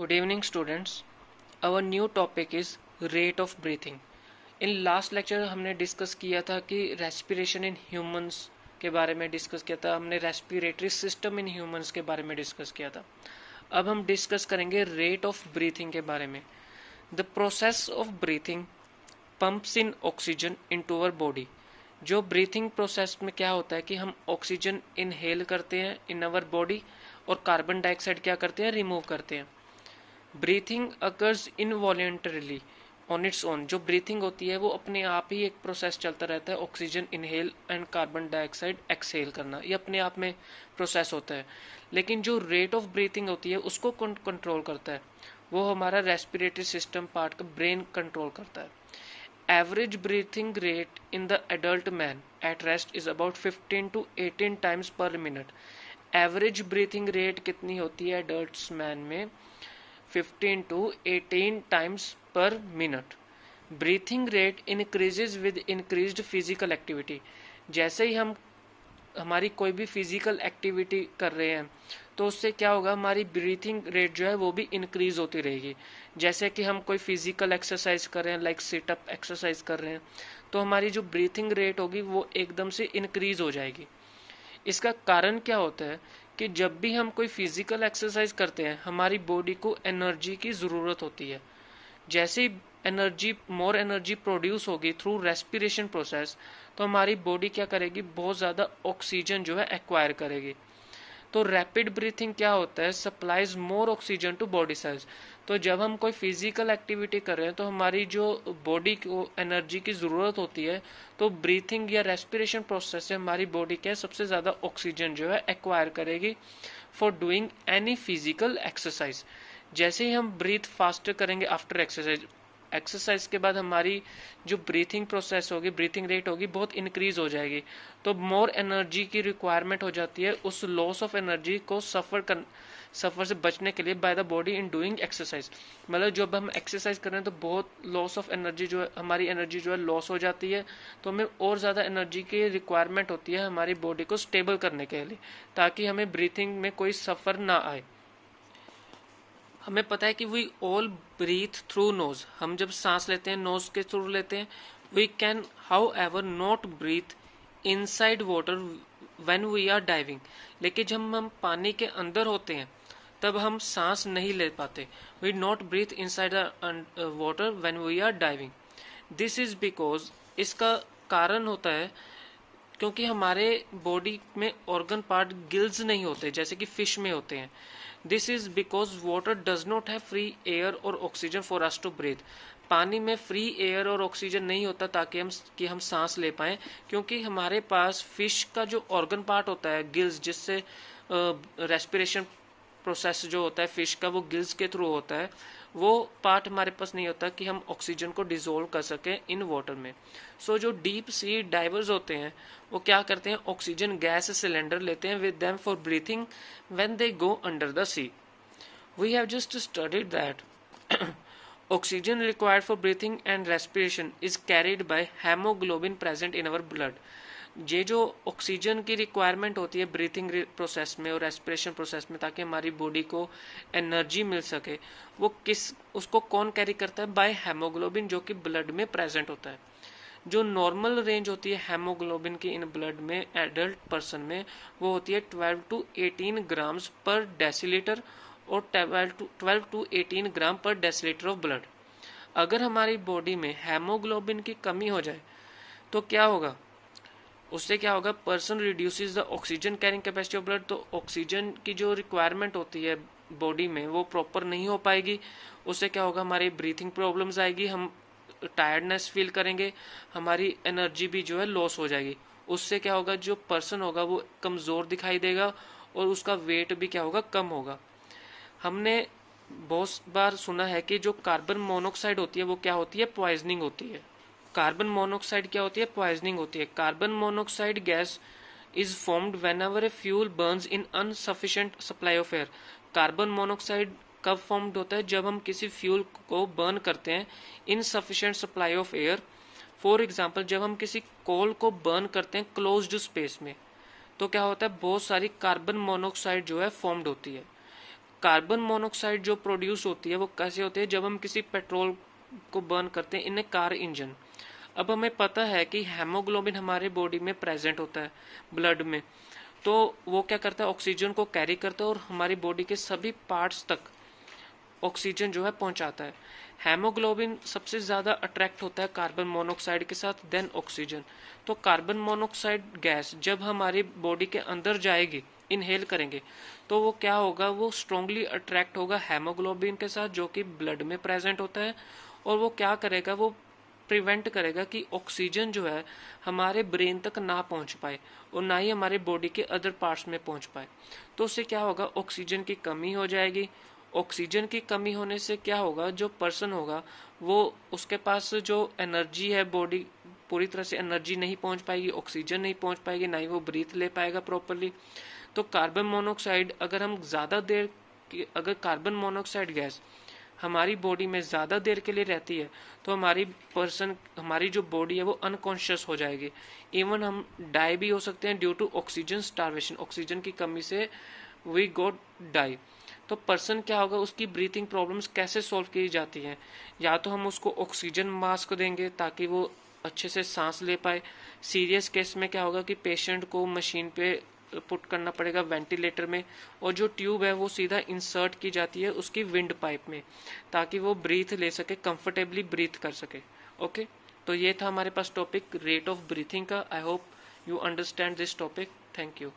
Good evening students. Our new topic is rate of breathing. In last lecture हमने discuss किया था कि respiration in humans के बारे में डिस्कस किया था, हमने रेस्पिरेटरी सिस्टम इन ह्यूमंस के बारे में डिस्कस किया था। अब हम डिस्कस करेंगे रेट ऑफ ब्रीथिंग के बारे में। The process of breathing pumps in oxygen into our body. जो ब्रीथिंग प्रोसेस में क्या होता है कि हम ऑक्सीजन इनहेल करते हैं इन आवर बॉडी और कार्बन डाइऑक्साइड क्या करते हैं, रिमूव करते हैं। Breathing occurs involuntarily on its own. जो ब्रीथिंग होती है वो अपने आप ही एक प्रोसेस चलता रहता है, oxygen inhale and carbon dioxide exhale करना, ये अपने आप में प्रोसेस होता है। लेकिन जो रेट ऑफ ब्रीथिंग होती है उसको कंट्रोल करता है, वो हमारा रेस्पिरेटरी सिस्टम पार्ट का ब्रेन कंट्रोल करता है। Average breathing rate in the adult man at rest is about 15 to 18 times पर मिनट। एवरेज ब्रीथिंग रेट कितनी होती है एडल्ट मैन में? 15 to 18 times per minute. Breathing rate increases with increased physical activity. जैसे ही हम हमारी कोई भी फिजिकल एक्टिविटी कर रहे हैं तो उससे क्या होगा, हमारी ब्रीथिंग रेट जो है वो भी इंक्रीज होती रहेगी। जैसे कि हम कोई फिजिकल एक्सरसाइज कर रहे हैं, लाइक सिटअप एक्सरसाइज कर रहे हैं, तो हमारी जो ब्रीथिंग रेट होगी वो एकदम से इंक्रीज हो जाएगी। इसका कारण क्या होता है कि जब भी हम कोई फिजिकल एक्सरसाइज करते हैं हमारी बॉडी को एनर्जी की ज़रूरत होती है। जैसे ही मोर एनर्जी प्रोड्यूस होगी थ्रू रेस्पिरेशन प्रोसेस, तो हमारी बॉडी क्या करेगी, बहुत ज़्यादा ऑक्सीजन जो है एक्वायर करेगी। तो रैपिड ब्रीथिंग क्या होता है, supplies more oxygen to body cells. तो जब हम कोई फिजिकल एक्टिविटी कर रहे हैं तो हमारी जो बॉडी को एनर्जी की ज़रूरत होती है, तो ब्रीथिंग या रेस्पिरेशन प्रोसेस से हमारी बॉडी क्या सबसे ज़्यादा ऑक्सीजन जो है एक्वायर करेगी for doing any physical exercise. जैसे ही हम ब्रीथ फास्टर करेंगे आफ्टर एक्सरसाइज के बाद हमारी जो ब्रीथिंग प्रोसेस होगी, ब्रीथिंग रेट होगी, बहुत इंक्रीज हो जाएगी। तो मोर एनर्जी की रिक्वायरमेंट हो जाती है उस लॉस ऑफ एनर्जी को सफर से बचने के लिए by the body in doing exercise. मतलब जब हम एक्सरसाइज कर रहे हैं तो बहुत लॉस ऑफ एनर्जी जो है, हमारी एनर्जी जो है लॉस हो जाती है, तो हमें और ज़्यादा एनर्जी की रिक्वायरमेंट होती है हमारी बॉडी को स्टेबल करने के लिए, ताकि हमें ब्रीथिंग में कोई सफ़र ना आए। हमें पता है कि we all breathe through nose. हम जब सांस लेते हैं नोज के थ्रू लेते हैं। We can however not breathe inside water when we are diving. लेकिन जब हम पानी के अंदर होते हैं तब हम सांस नहीं ले पाते। We not breathe inside water when we are diving. This is because, इसका कारण होता है क्योंकि हमारे बॉडी में ऑर्गन पार्ट गिल्स नहीं होते जैसे कि फिश में होते हैं। This is because water does not have free air और oxygen for us to breathe. पानी में फ्री एयर और ऑक्सीजन नहीं होता ताकि हम सांस ले पाएं, क्योंकि हमारे पास फिश का जो ऑर्गन पार्ट होता है गिल्स, जिससे रेस्पिरेशन प्रोसेस जो होता है फिश का वो गिल्स के थ्रू होता है, वो पार्ट हमारे पास नहीं होता कि हम ऑक्सीजन को डिसोल्व कर सकें इन वाटर में। सो जो डीप सी डाइवर्स होते हैं वो क्या करते हैं, ऑक्सीजन गैस सिलेंडर लेते हैं with them for breathing when they go under the sea. We have just studied that oxygen required for breathing and respiration is carried by haemoglobin present in our blood. ये जो oxygen की requirement होती है breathing process में और respiration process में, ताकि हमारी बॉडी को एनर्जी मिल सके, वो उसको कौन कैरी करता है? बाय हेमोग्लोबिन, जो कि ब्लड में प्रेजेंट होता है। जो नॉर्मल रेंज होती है हेमोग्लोबिन की इन ब्लड में एडल्ट पर्सन में, वो होती है 12 to 18 ग्राम्स पर डेसीलीटर और 12 to 18 ग्राम पर डेसीलीटर ऑफ ब्लड। अगर हमारी बॉडी में हेमोग्लोबिन की कमी हो जाए तो क्या होगा, उससे क्या होगा, person reduces the oxygen carrying capacity of blood. तो ऑक्सीजन की जो रिक्वायरमेंट होती है बॉडी में वो प्रॉपर नहीं हो पाएगी। उससे क्या होगा, हमारी ब्रीथिंग प्रॉब्लम्स आएगी, हम टायर्डनेस फील करेंगे, हमारी एनर्जी भी जो है लॉस हो जाएगी। उससे क्या होगा, जो पर्सन होगा वो कमज़ोर दिखाई देगा और उसका वेट भी क्या होगा, कम होगा। हमने बहुत बार सुना है कि जो कार्बन मोनोऑक्साइड होती है वो क्या होती है, पॉइजनिंग होती है। कार्बन मोनोऑक्साइड क्या होती है, पॉइजनिंग होती है। Carbon monoxide gas is formed whenever a fuel burns in insufficient supply of air. Carbon monoxide कब फॉर्म्ड होता है, जब हम किसी फ्यूल को बर्न करते हैं insufficient supply of air. For example, जब हम किसी कोल को बर्न करते हैं क्लोज्ड स्पेस में, तो क्या होता है, बहुत सारी कार्बन मोनोऑक्साइड जो है फॉर्म्ड होती है। कार्बन मोनोऑक्साइड जो प्रोड्यूस होती है वो कैसे होती है, जब हम किसी पेट्रोल को बर्न करते हैं इन ए कार इंजन। अब हमें पता है कि हेमोग्लोबिन हमारे बॉडी में प्रेजेंट होता है ब्लड में, तो वो क्या करता है ऑक्सीजन को कैरी करता है और हमारी बॉडी के सभी पार्ट्स तक ऑक्सीजन जो है पहुंचाता है। हेमोग्लोबिन सबसे ज्यादा अट्रैक्ट होता है कार्बन मोनोऑक्साइड के साथ, देन ऑक्सीजन। तो कार्बन मोनोऑक्साइड गैस जब हमारी बॉडी के अंदर जाएगी, इनहेल करेंगे, तो वो क्या होगा, वो स्ट्रांगली अट्रैक्ट होगा हेमोग्लोबिन के साथ जो कि ब्लड में प्रेजेंट होता है, और वो क्या करेगा, वो प्रिवेंट करेगा कि ऑक्सीजन जो है हमारे ब्रेन तक ना पहुंच पाए और ना ही हमारे बॉडी के अदर पार्ट्स में पहुंच पाए। तो उससे क्या होगा, ऑक्सीजन की कमी हो जाएगी। ऑक्सीजन की कमी होने से क्या होगा, जो पर्सन होगा वो उसके पास जो एनर्जी है, बॉडी पूरी तरह से एनर्जी नहीं पहुंच पाएगी, ऑक्सीजन नहीं पहुंच पाएगी, ना ही वो ब्रीथ ले पाएगा प्रॉपरली। तो कार्बन मोनोऑक्साइड अगर हम ज्यादा देर अगर कार्बन मोनोऑक्साइड गैस हमारी बॉडी में ज्यादा देर के लिए रहती है तो हमारी जो बॉडी है वो अनकॉन्शियस हो जाएगी। इवन हम डाई भी हो सकते हैं due to oxygen starvation, oxygen की कमी से वी गोट डाई। तो पर्सन क्या होगा, उसकी ब्रीथिंग प्रॉब्लम्स कैसे सॉल्व की जाती हैं, या तो हम उसको ऑक्सीजन मास्क देंगे ताकि वो अच्छे से सांस ले पाए। सीरियस केस में क्या होगा कि पेशेंट को मशीन पे पुट करना पड़ेगा वेंटिलेटर में, और जो ट्यूब है वो सीधा इंसर्ट की जाती है उसकी विंड पाइप में ताकि वो ब्रीथ ले सके, कंफर्टेबली ब्रीथ कर सके। ओके, तो ये था हमारे पास टॉपिक रेट ऑफ ब्रीथिंग का। I hope you understand this topic. Thank you.